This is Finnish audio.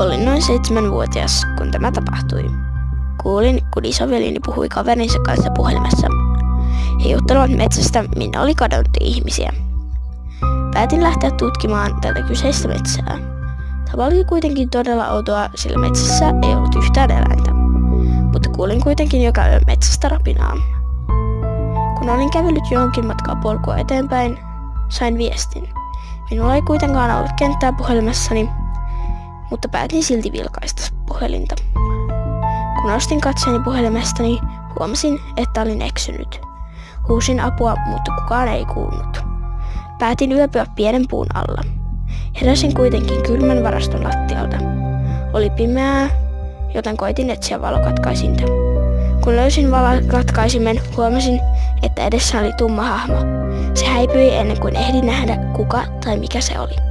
Olin noin 7-vuotias, kun tämä tapahtui. Kuulin, kun isoveljeni puhui kaverinsa kanssa puhelimessa. He juttelivat metsästä, minne oli kadonnut ihmisiä. Päätin lähteä tutkimaan tätä kyseistä metsää. Tämä oli kuitenkin todella outoa, sillä metsässä ei ollut yhtään eläintä. Mutta kuulin kuitenkin joka yö metsästä rapinaa. Kun olin kävellyt jonkin matkaa polkua eteenpäin, sain viestin. Minulla ei kuitenkaan ollut kenttää puhelimessani, mutta päätin silti vilkaista puhelinta. Kun nostin katseeni puhelimestani, huomasin, että olin eksynyt. Huusin apua, mutta kukaan ei kuullut. Päätin yöpyä pienen puun alla. Heräsin kuitenkin kylmän varaston lattialta. Oli pimeää, joten koitin etsiä valokatkaisinta. Kun löysin valokatkaisimen, huomasin, että edessä oli tumma hahmo. Se häipyi ennen kuin ehdin nähdä, kuka tai mikä se oli.